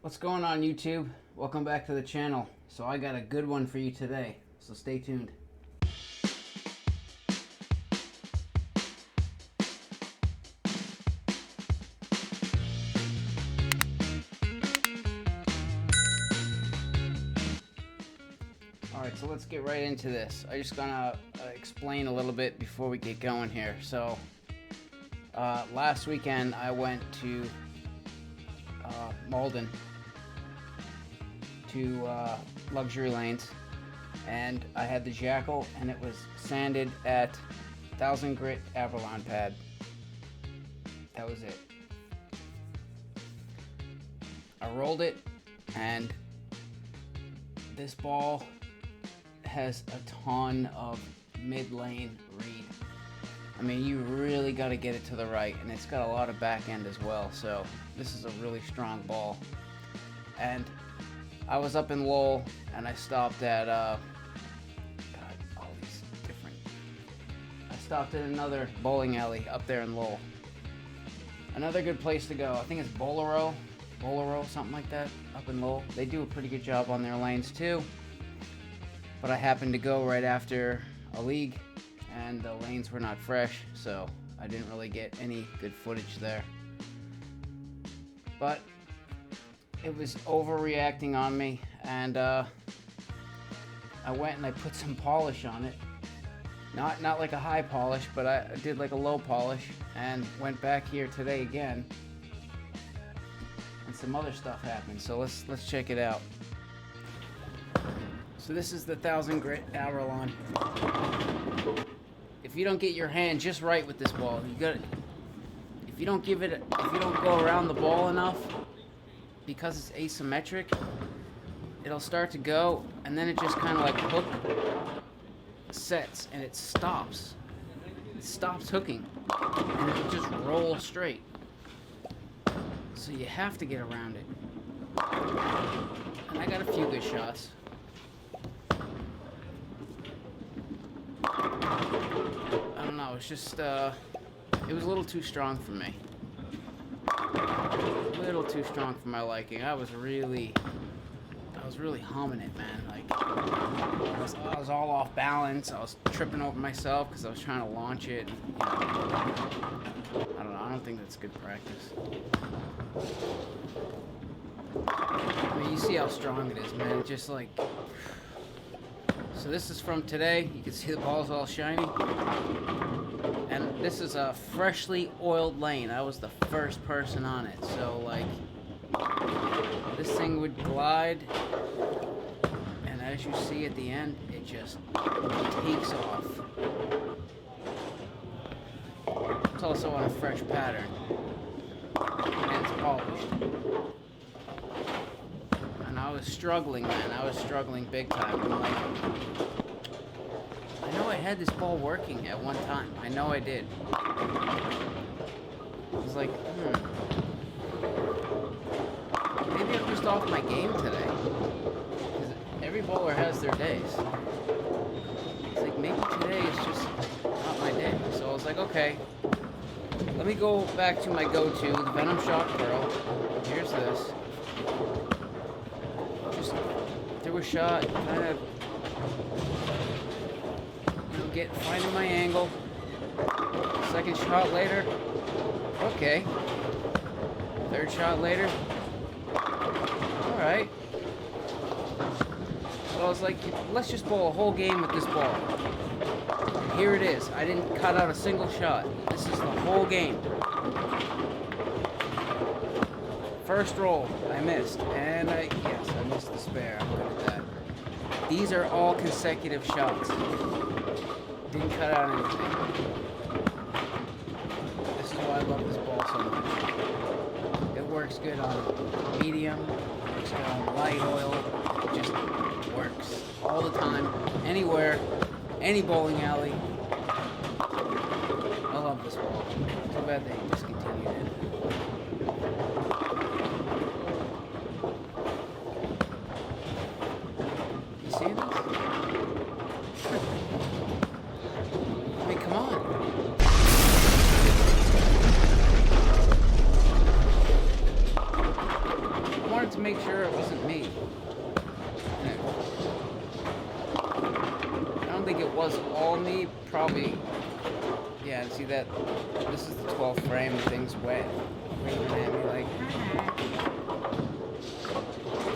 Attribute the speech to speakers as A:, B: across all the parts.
A: What's going on, YouTube? Welcome back to the channel. So I got a good one for you today, so stay tuned. Alright, so let's get right into this. I just gonna explain a little bit before we get going here. So last weekend I went to Malden to luxury lanes, and I had the Jackal, and it was sanded at 1000 grit Avalon pad. That was it. I rolled it, and this ball has a ton of mid lane read. I mean, you really got to get it to the right, and it's got a lot of back end as well, so this is a really strong ball. And I was up in Lowell, and I stopped at I stopped at another bowling alley up there in Lowell. Another good place to go, I think it's Bolero, something like that, up in Lowell. They do a pretty good job on their lanes too, but I happened to go right after a league, and the lanes were not fresh, so I didn't really get any good footage there. But it was overreacting on me, and I went and I put some polish on it. Not like a high polish, but I did like a low polish, and went back here today again, and some other stuff happened. So let's check it out. So this is the 1000 grit Avalon. If you don't get your hand just right with this ball, if you don't go around the ball enough, because it's asymmetric, it'll start to go, and then it just kind of like sets, and it stops. It stops hooking, and it'll just roll straight. So you have to get around it. And I got a few good shots. I don't know, it's just, it was a little too strong for me. A little too strong for my liking. I was really humming it, man. Like, I was all off balance. I was tripping over myself because I was trying to launch it. And, I don't know, I don't think that's good practice. I mean, you see how strong it is, man. Just like... So this is from today. You can see the ball's all shiny. And this is a freshly oiled lane. I was the first person on it. So like, this thing would glide, and as you see at the end, it just takes off. It's also on a fresh pattern, and it's polished. I was struggling, man. I was struggling big time. I'm like, I know I had this ball working at one time. I know I did. I was like, maybe I'm just off my game today. Because every bowler has their days. It's like, maybe today is just not my day. So I was like, okay, let me go back to my go-to, the Venom Shock Pearl. Here's this. Threw a shot, kind of, finding my angle. Second shot later, okay. Third shot later, alright. So I was like, let's just bowl a whole game with this ball. Here it is. I didn't cut out a single shot. This is the whole game. First roll, I missed, and I missed the spare. I'm good at that. These are all consecutive shots. Didn't cut out anything. This is why I love this ball so much. It works good on medium, works good on light oil. It just works all the time, anywhere, any bowling alley. I love this ball. Too bad they discontinued it. See this? I mean, come on. I wanted to to make sure it wasn't me. I don't think it was all me. Probably, yeah. See that? This is the 12th frame. The thing's wet, waving at me like.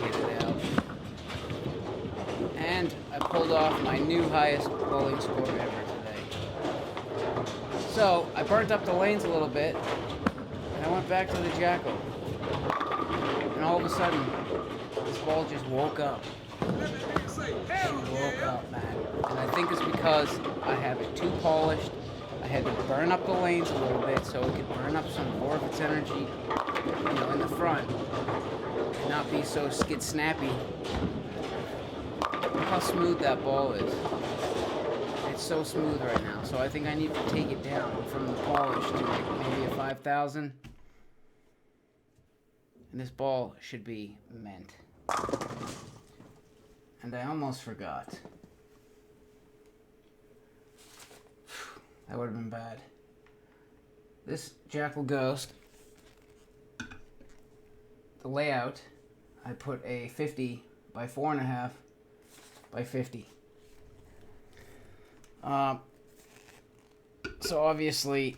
A: Get it out. And I pulled off my new highest bowling score ever today. So I burnt up the lanes a little bit, and I went back to the Jackal. And all of a sudden, this ball just woke up. She woke up, man. And I think it's because I have it too polished. I had to burn up the lanes a little bit so it could burn up some more of its energy, in the front. And not be so skid snappy. Look how smooth that ball is. It's so smooth right now. So I think I need to take it down from the polish to like maybe a 5,000. And this ball should be mint. And I almost forgot. That would have been bad. This Jackal Ghost, the layout, I put a 50 by 4.5 by 50. So obviously,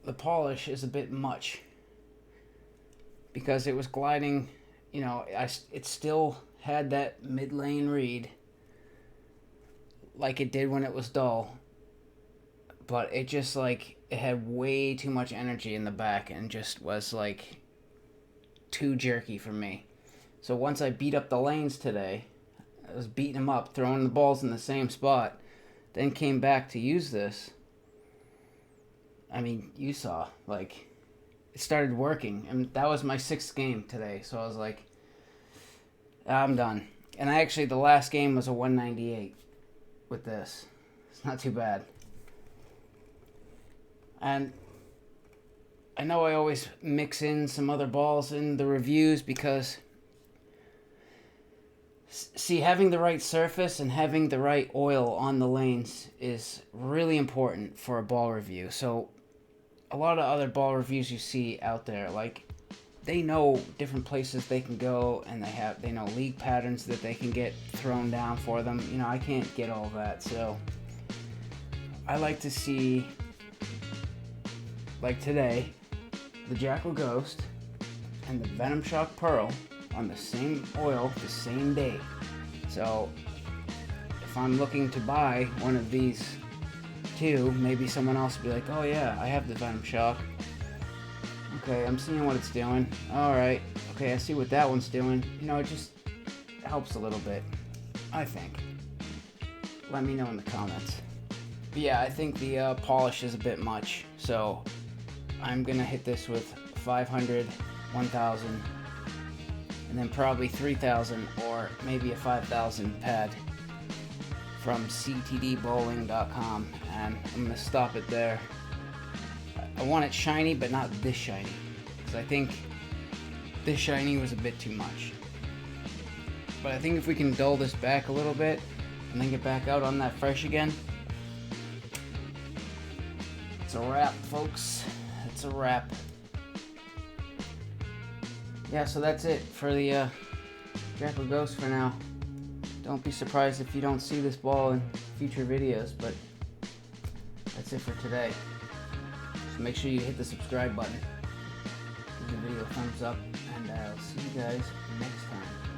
A: the polish is a bit much because it was gliding. It still had that mid-lane read like it did when it was dull, but it just it had way too much energy in the back and just was too jerky for me. So once I beat up the lanes today, I was beating them up, throwing the balls in the same spot, then came back to use this. I mean, you saw, it started working, and that was my 6th game today, so I was like, I'm done. And the last game was a 198 with this. It's not too bad. And I know I always mix in some other balls in the reviews because, see, having the right surface and having the right oil on the lanes is really important for a ball review. So a lot of other ball reviews you see out there, they know different places they can go, and they know league patterns that they can get thrown down for them. I can't get all that, so I like to see, today, the Jackal Ghost and the Venom Shock Pearl on the same oil the same day. So if I'm looking to buy one of these two, maybe someone else will be like, oh yeah, I have the Venom Shock. Okay, I'm seeing what it's doing. Alright, okay, I see what that one's doing. It just helps a little bit, I think. Let me know in the comments. But yeah, I think the polish is a bit much, so I'm gonna hit this with 500, 1,000, and then probably 3,000 or maybe a 5,000 pad from ctdbowling.com, and I'm gonna stop it there. I want it shiny, but not this shiny, because I think this shiny was a bit too much. But I think if we can dull this back a little bit and then get back out on that fresh again, it's a wrap, folks. It's a wrap. Yeah, so that's it for the Jackal Ghost for now. Don't be surprised if you don't see this ball in future videos, but that's it for today. So make sure you hit the subscribe button, give the video a thumbs up, and I'll see you guys next time.